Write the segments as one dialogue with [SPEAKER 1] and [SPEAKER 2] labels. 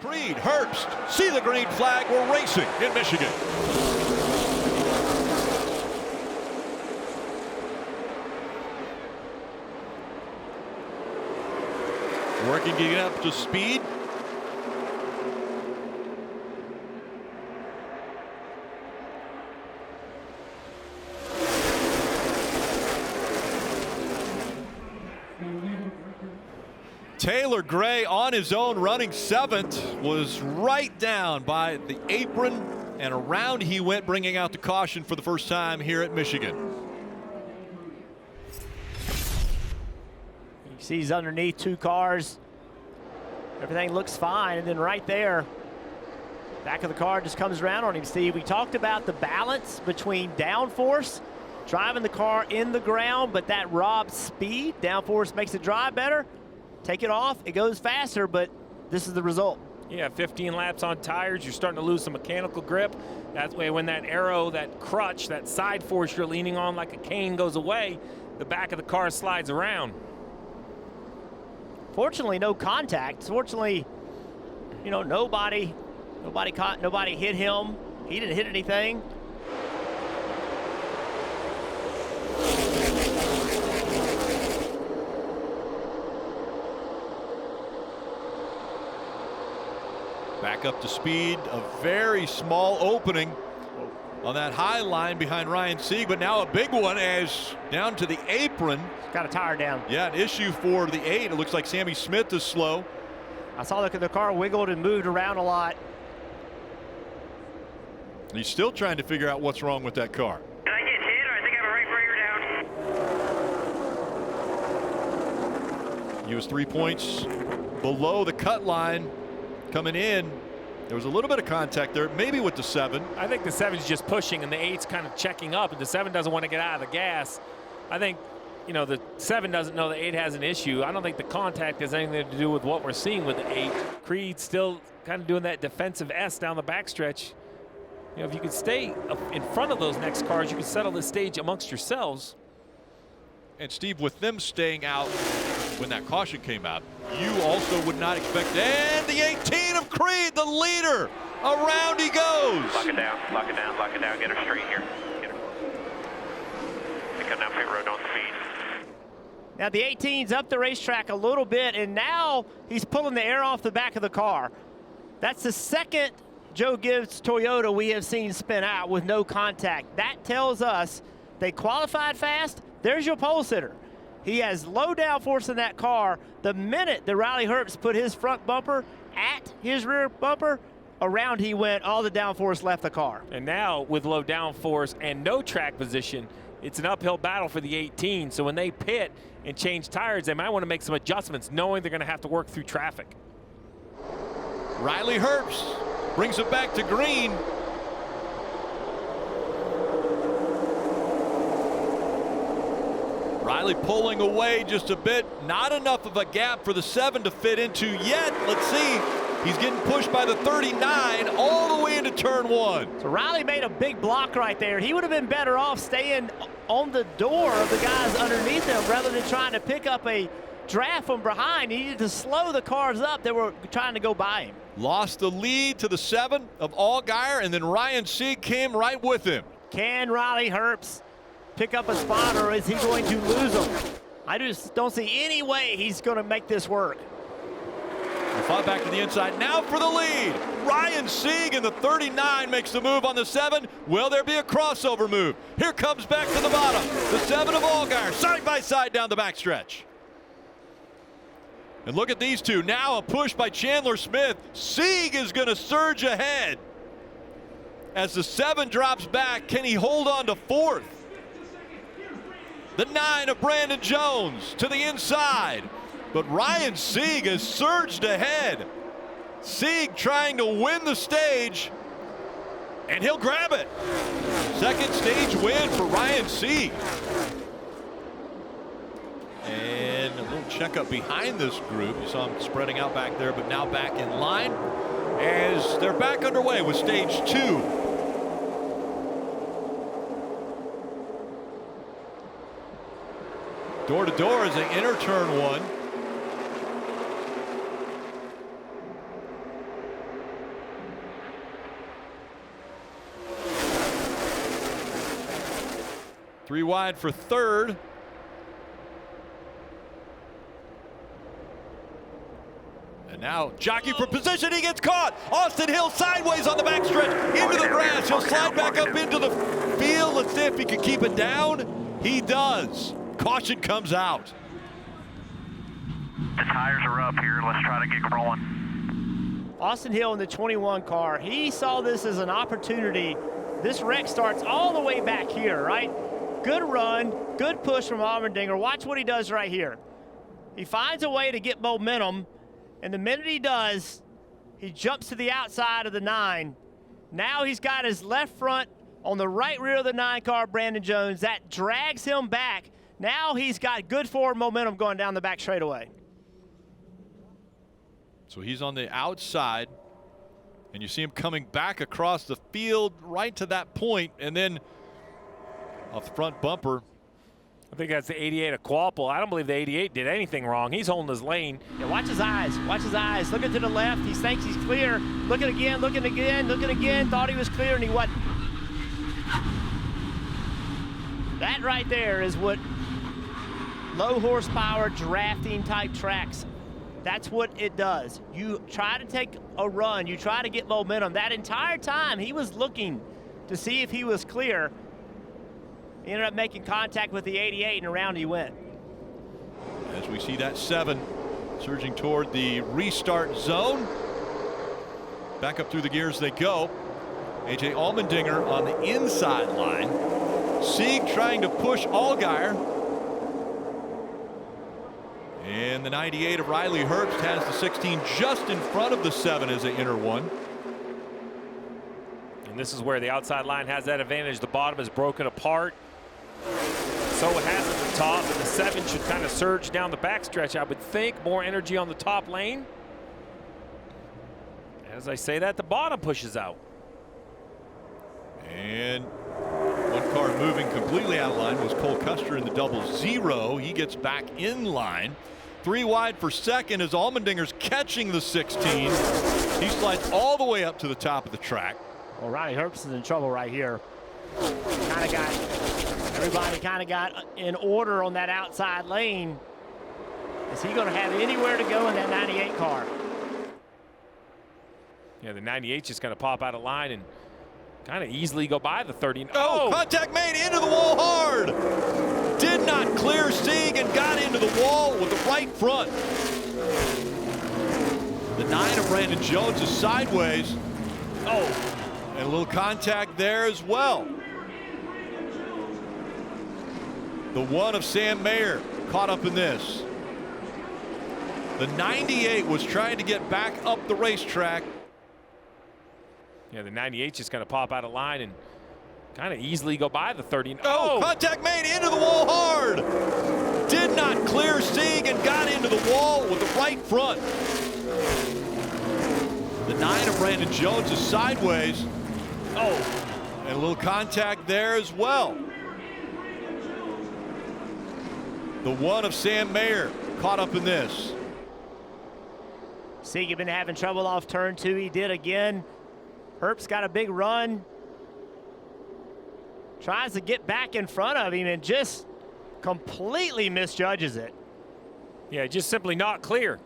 [SPEAKER 1] Creed, Herbst, see the green flag. We're racing in Michigan. Working to get up to speed. Taylor Gray on his own running 7th was right down by the apron, and around he went, bringing out the caution for the first time here at Michigan.
[SPEAKER 2] You see he's underneath 2 cars. Everything looks fine, and then right there, back of the car just comes around on him, Steve. We talked about the balance between downforce, driving the car in the ground, but that robs speed. Downforce makes it drive better. Take it off, it goes faster, but this is the result.
[SPEAKER 3] Yeah, 15 laps on tires, you're starting to lose some mechanical grip. That way, when that arrow, that crutch, that side force you're leaning on like a cane goes away, the back of the car slides around.
[SPEAKER 2] Fortunately, no contact. Fortunately, you know, nobody hit him. He didn't hit anything.
[SPEAKER 1] Back up to speed, a very small opening on that high line behind Ryan Sieg, but now a big one as down to the apron.
[SPEAKER 2] Got a tire down.
[SPEAKER 1] Yeah, an issue for the 8. It looks like Sammy Smith is slow.
[SPEAKER 2] I saw the car wiggled and moved around a lot.
[SPEAKER 1] He's still trying to figure out what's wrong with that car.
[SPEAKER 4] Did I get hit, or I think I have a right bringer down?
[SPEAKER 1] He was 3 points below the cut line coming in. There was a little bit of contact there, maybe with the 7.
[SPEAKER 3] I think the 7's just pushing and the 8's kind of checking up, and the 7 doesn't want to get out of the gas. I think, you know, the 7 doesn't know the 8 has an issue. I don't think the contact has anything to do with what we're seeing with the 8. Creed still kind of doing that defensive S down the backstretch. You know, if you could stay in front of those next cars, you could settle the stage amongst yourselves.
[SPEAKER 1] And Steve, with them staying out when that caution came out, you also would not expect. And the 18 of Creed, the leader, around he goes.
[SPEAKER 4] Lock it down, lock it down, lock it down. Get her straight here. Get her. They come down pit road on speed.
[SPEAKER 2] Now the 18's up the racetrack a little bit, and now he's pulling the air off the back of the car. That's the second Joe Gibbs Toyota we have seen spin out with no contact. That tells us they qualified fast. There's your pole sitter. He has low downforce in that car. The minute that Riley Herbst put his front bumper at his rear bumper, around he went, all the downforce left the car.
[SPEAKER 3] And now with low downforce and no track position, it's an uphill battle for the 18. So when they pit and change tires, they might want to make some adjustments, knowing they're going to have to work through traffic.
[SPEAKER 1] Riley Herbst brings it back to green. Riley pulling away just a bit. Not enough of a gap for the 7 to fit into yet. Let's see. He's getting pushed by the 39 all the way into turn 1.
[SPEAKER 2] So Riley made a big block right there. He would have been better off staying on the door of the guys underneath him rather than trying to pick up a draft from behind. He needed to slow the cars up that were trying to go by him.
[SPEAKER 1] Lost the lead to the 7 of Allgaier, and then Ryan Sieg came right with him.
[SPEAKER 2] Can Riley Herbst pick up a spot, or is he going to lose them? I just don't see any way he's going to make this work.
[SPEAKER 1] He fought back to the inside. Now for the lead. Ryan Sieg in the 39 makes the move on the 7. Will there be a crossover move? Here comes back to the bottom. The 7 of Allgaier, side by side down the backstretch. And look at these two. Now a push by Chandler Smith. Sieg is going to surge ahead. As the 7 drops back, can he hold on to 4th? The 9 of Brandon Jones to the inside. But Ryan Sieg has surged ahead. Sieg trying to win the stage, and he'll grab it. Second stage win for Ryan Sieg. And a little checkup behind this group. You saw him spreading out back there, but now back in line as they're back underway with stage 2. Door to door as they enter turn 1. 3 wide for third. And now jockey for position, he gets caught. Austin Hill sideways on the backstretch into the grass. He'll slide back up into the field. Let's see if he can keep it down. He does. Caution comes out.
[SPEAKER 4] The tires are up here. Let's try to get rolling.
[SPEAKER 2] Austin Hill in the 21 car, he saw this as an opportunity. This wreck starts all the way back here, right? Good run, good push from Allmendinger. Watch what he does right here. He finds a way to get momentum, and the minute he does, he jumps to the outside of the 9. Now he's got his left front on the right rear of the 9 car, Brandon Jones. That drags him back. Now he's got good forward momentum going down the back straightaway.
[SPEAKER 1] So he's on the outside, and you see him coming back across the field right to that point, and then off the front bumper.
[SPEAKER 3] I think that's the 88 of Qualpel. I don't believe the 88 did anything wrong. He's holding his lane.
[SPEAKER 2] Yeah, watch his eyes. Watch his eyes. Looking to the left. He thinks he's clear. Looking again, looking again, looking again. Thought he was clear, and he wasn't. That right there is what low horsepower drafting type tracks, that's what it does. You try to take a run. You try to get momentum. That entire time, he was looking to see if he was clear. He ended up making contact with the 88, and around he went.
[SPEAKER 1] As we see that 7 surging toward the restart zone. Back up through the gears they go. A.J. Allmendinger on the inside line. Sieg trying to push Allgaier. And the 98 of Riley Herbst has the 16 just in front of the 7 as they enter 1.
[SPEAKER 3] And this is where the outside line has that advantage. The bottom is broken apart. So it has at the top, and the 7 should kind of surge down the backstretch, I would think. More energy on the top lane. As I say that, the bottom pushes out.
[SPEAKER 1] And one car moving completely out of line was Cole Custer in the 00. He gets back in line. 3 wide for second as Allmendinger's catching the 16. He slides all the way up to the top of the track.
[SPEAKER 2] Well, Riley Herbst is in trouble right here. Everybody kind of got in order on that outside lane. Is he going to have anywhere to go in that 98 car?
[SPEAKER 3] Yeah, the 98's just going to pop out of line and kind of easily go by the 30.
[SPEAKER 1] Oh, contact made into the wall hard. Did not clear Sieg and got into the wall with the right front. The 9 of Brandon Jones is sideways. Oh, and a little contact there as well. The 1 of Sam Mayer caught up in this. The 98 was trying to get back up the racetrack.
[SPEAKER 3] Yeah, the 98's just going to pop out of line and kind of easily go by the 30.
[SPEAKER 1] Oh, contact made into the wall hard. Did not clear Sieg and got into the wall with the right front. The 9 of Brandon Jones is sideways. Oh, and a little contact there as well. The 1 of Sam Mayer caught up in this.
[SPEAKER 2] Sieg had been having trouble off turn 2. He did again. Herbst got a big run. Tries to get back in front of him and just completely misjudges it.
[SPEAKER 3] Yeah, just simply not clear.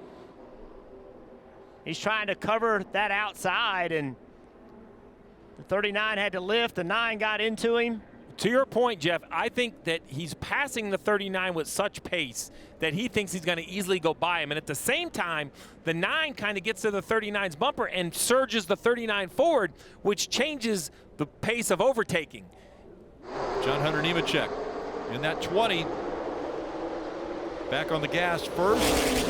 [SPEAKER 2] He's trying to cover that outside, and the 39 had to lift. The 9 got into him.
[SPEAKER 3] To your point, Jeff, I think that he's passing the 39 with such pace that he thinks he's going to easily go by him. And at the same time, the 9 kind of gets to the 39's bumper and surges the 39 forward, which changes the pace of overtaking.
[SPEAKER 1] John Hunter Nemechek in that 20. Back on the gas first.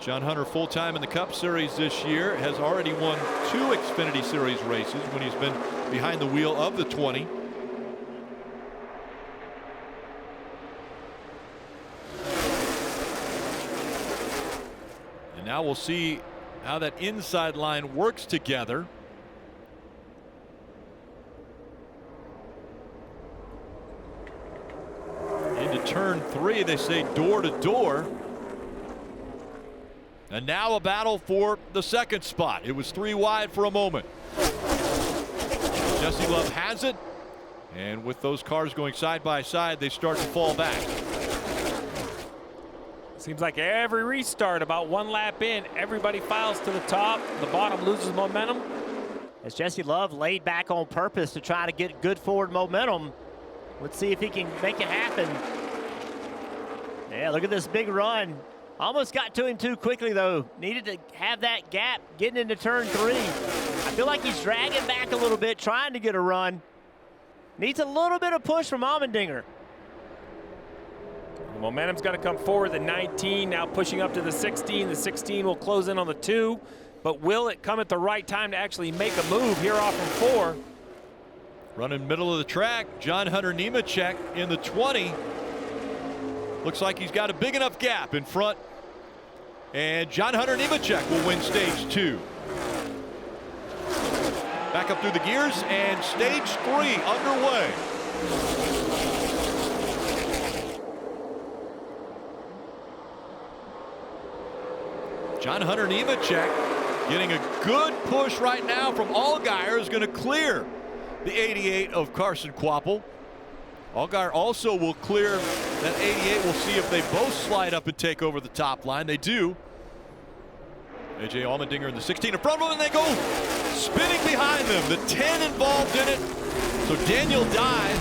[SPEAKER 1] John Hunter full-time in the Cup Series this year, has already won 2 Xfinity Series races when he's been behind the wheel of the 20. And now we'll see how that inside line works together. Into turn 3, they say door to door. And now a battle for the second spot. It was 3 wide for a moment. Jesse Love has it. And with those cars going side by side, they start to fall back.
[SPEAKER 3] Seems like every restart, about 1 lap in, everybody files to the top. The bottom loses momentum.
[SPEAKER 2] As Jesse Love laid back on purpose to try to get good forward momentum. Let's see if he can make it happen. Yeah, look at this big run. Almost got to him too quickly, though. Needed to have that gap getting into turn 3. I feel like he's dragging back a little bit, trying to get a run. Needs a little bit of push from Allmendinger.
[SPEAKER 3] The momentum's got to come forward. The 19 now pushing up to the 16. The 16 will close in on the 2. But will it come at the right time to actually make a move here off from 4?
[SPEAKER 1] Running middle of the track, Hunter Nemechek in the 20. Looks like he's got a big enough gap in front. And Hunter Nemechek will win stage 2. Back up through the gears, and stage 3 underway. Hunter Nemechek getting a good push right now from Allgaier, is going to clear the 88 of Carson Kvapil. Allgaier also will clear that 88. We'll see if they both slide up and take over the top line. They do. A.J. Allmendinger in the 16 in front of them, and they go spinning behind them. The 10 involved in it. So Daniel Dye.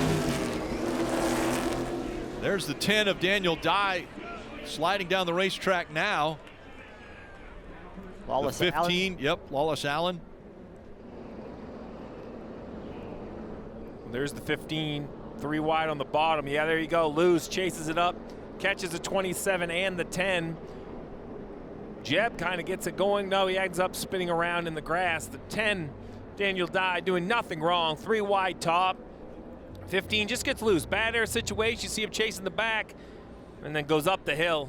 [SPEAKER 1] There's the 10 of Daniel Dye sliding down the racetrack now.
[SPEAKER 2] Lawless
[SPEAKER 1] the 15,
[SPEAKER 2] Allen.
[SPEAKER 1] Yep, Lawless Allen.
[SPEAKER 3] There's the 15, 3 wide on the bottom. Yeah, there you go. Lewis chases it up, catches the 27 and the 10. Jeb kind of gets it going. No, he ends up spinning around in the grass. The 10, Daniel Dye, doing nothing wrong. 3 wide top. 15 just gets loose. Bad air situation. You see him chasing the back and then goes up the hill.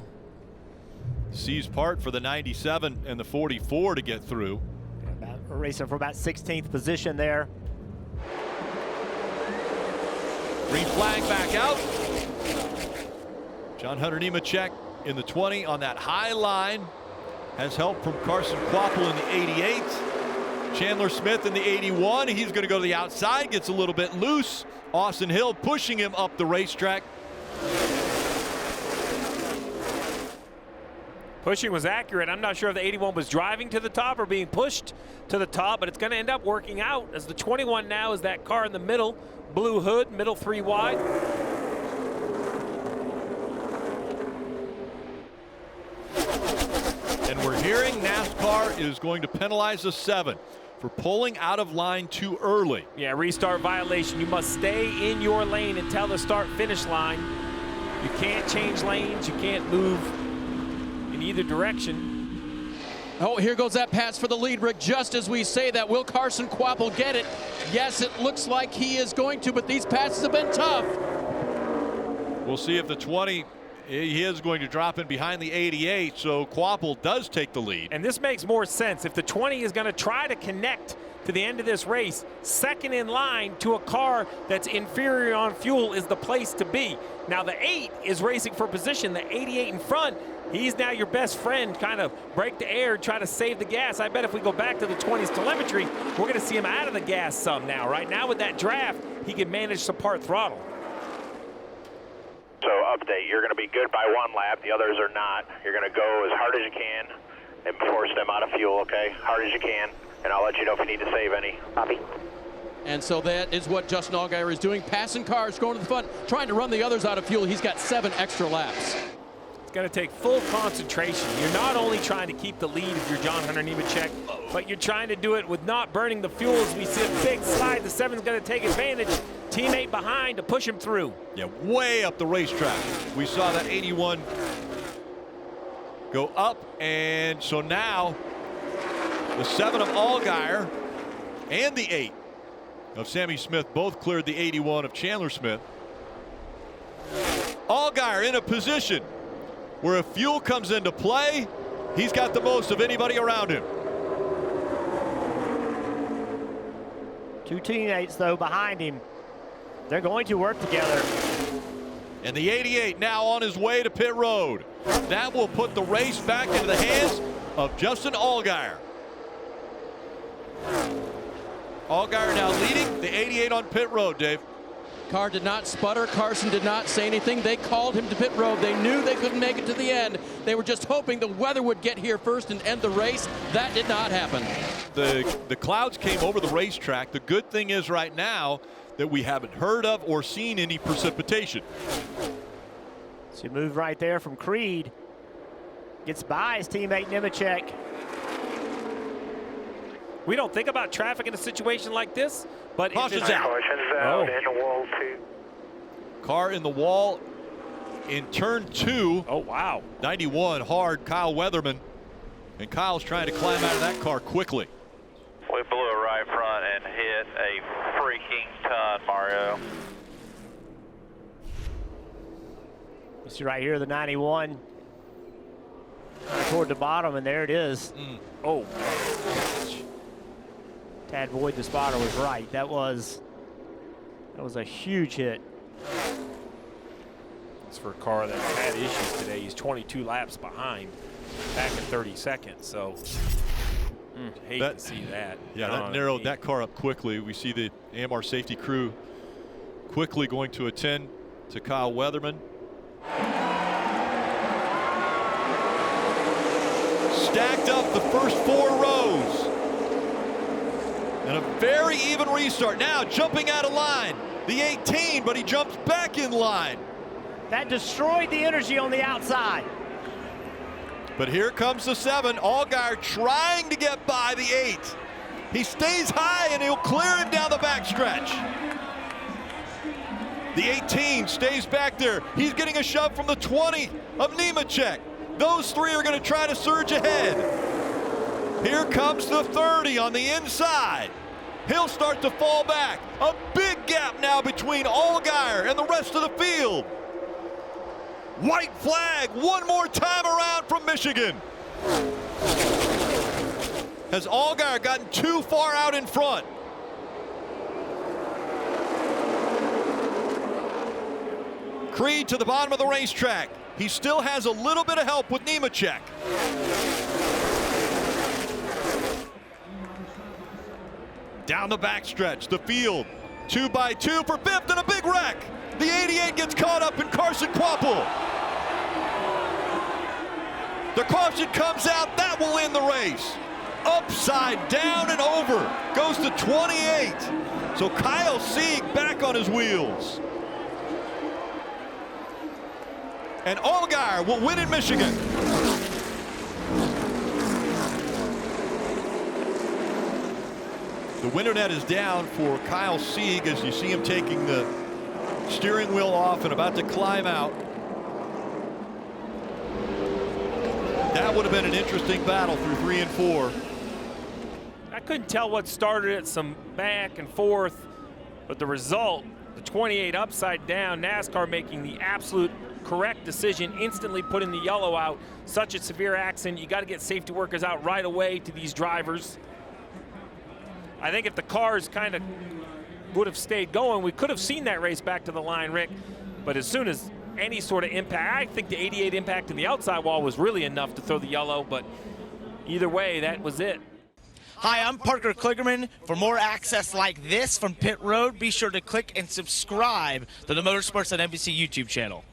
[SPEAKER 1] Sees part for the 97 and the 44 to get through.
[SPEAKER 2] Racing for about 16th position there.
[SPEAKER 1] Green flag back out. Hunter Nemechek in the 20 on that high line. Has help from Carson Kvapil in the 88. Chandler Smith in the 81. He's going to go to the outside, gets a little bit loose. Austin Hill pushing him up the racetrack.
[SPEAKER 3] Pushing was accurate. I'm not sure if the 81 was driving to the top or being pushed to the top, but it's going to end up working out as the 21 now is that car in the middle. Blue hood, middle 3 wide.
[SPEAKER 1] And we're hearing NASCAR is going to penalize the 7 for pulling out of line too early.
[SPEAKER 3] Yeah, restart violation. You must stay in your lane until the start-finish line. You can't change lanes. You can't move in either direction.
[SPEAKER 5] Oh, here goes that pass for the lead, Rick. Just as we say that, will Carson Kvapil get it? Yes, it looks like he is going to, but these passes have been tough.
[SPEAKER 1] We'll see if the 20, he is going to drop in behind the 88, so Kvapil does take the lead.
[SPEAKER 3] And this makes more sense. If the 20 is going to try to connect to the end of this race, second in line to a car that's inferior on fuel is the place to be. Now the 8 is racing for position. The 88 in front, he's now your best friend. Kind of break the air, try to save the gas. I bet if we go back to the 20's telemetry, we're going to see him out of the gas some now. Right now with that draft, he can manage some part throttle.
[SPEAKER 4] So update, you're going to be good by 1 lap. The others are not. You're going to go as hard as you can and force them out of fuel, okay? Hard as you can. And I'll let you know if you need to save any. Copy.
[SPEAKER 5] And so that is what Justin Allgaier is doing. Passing cars, going to the front, trying to run the others out of fuel. He's got 7 extra laps.
[SPEAKER 3] It's going to take full concentration. You're not only trying to keep the lead if you're Hunter Nemechek, but you're trying to do it with not burning the fuel. As we see a big slide, the 7's going to take advantage. Teammate behind to push him through.
[SPEAKER 1] Yeah, way up the racetrack. We saw that 81 go up, and so now the 7 of Allgaier and the 8 of Sammy Smith both cleared the 81 of Chandler Smith. Allgaier in a position where if fuel comes into play, he's got the most of anybody around him.
[SPEAKER 2] 2 teammates, though, behind him. They're going to work together.
[SPEAKER 1] And the 88 now on his way to pit road. That will put the race back into the hands of Justin Allgaier. Allgaier now leading the 88 on pit road, Dave.
[SPEAKER 5] Car did not sputter. Carson did not say anything. They called him to pit road. They knew they couldn't make it to the end. They were just hoping the weather would get here first and end the race. That did not happen.
[SPEAKER 1] The clouds came over the racetrack. The good thing is right now that we haven't heard of or seen any precipitation.
[SPEAKER 2] So you move right there from Creed. Gets by his teammate Nemechek.
[SPEAKER 3] We don't think about traffic in a situation like this, but
[SPEAKER 1] Caution's
[SPEAKER 3] it's
[SPEAKER 1] out.
[SPEAKER 4] Caution's out in the wall 2.
[SPEAKER 1] Car in the wall in turn 2.
[SPEAKER 3] Oh, wow.
[SPEAKER 1] 91 hard, Kyle Weatherman. And Kyle's trying to climb out of that car quickly.
[SPEAKER 6] We blew a right front and hit a freaking ton, Mario.
[SPEAKER 2] You see right here the 91 toward the bottom, and there it is.
[SPEAKER 3] Oh,
[SPEAKER 2] Tad Boyd, the spotter, was right. That was a huge hit.
[SPEAKER 3] it's for a car that had issues today. He's 22 laps behind, back at 32nd. So, hate to see that.
[SPEAKER 1] Yeah, that narrowed that car up quickly. We see the AMR safety crew quickly going to attend to Kyle Weatherman. Stacked up the first 4 rows. And a very even restart. Now jumping out of line. The 18, but he jumps back in line.
[SPEAKER 2] That destroyed the energy on the outside.
[SPEAKER 1] But here comes the 7. Allgaier trying to get by the 8. He stays high and he'll clear him down the backstretch. The 18 stays back there. He's getting a shove from the 20 of Nemechek. Those 3 are going to try to surge ahead. Here comes the 30 on the inside. He'll start to fall back. A big gap now between Allgaier and the rest of the field. White flag one more time around from Michigan. Has Allgaier gotten too far out in front? Creed to the bottom of the racetrack. He still has a little bit of help with Nemechek. Down the backstretch, the field, 2 by 2 for 5th and a big wreck. The 88 gets caught up in Carson Quapple. The caution comes out, that will end the race. Upside down and over, goes to 28. So Kyle Sieg back on his wheels. And Allgaier will win in Michigan. The winter net is down for Kyle Sieg as you see him taking the steering wheel off and about to climb out. That would have been an interesting battle through 3 and 4.
[SPEAKER 3] I couldn't tell what started it, some back and forth, but the result, the 28 upside down, NASCAR making the absolute correct decision, instantly putting the yellow out. Such a severe accident, you got to get safety workers out right away to these drivers. I think if the cars kind of would have stayed going, we could have seen that race back to the line, Rick. But as soon as any sort of impact, I think the 88 impact in the outside wall was really enough to throw the yellow, but either way, that was it.
[SPEAKER 7] Hi, I'm Parker Kligerman. For more access like this from Pit Road, be sure to click and subscribe to the Motorsports on NBC YouTube channel.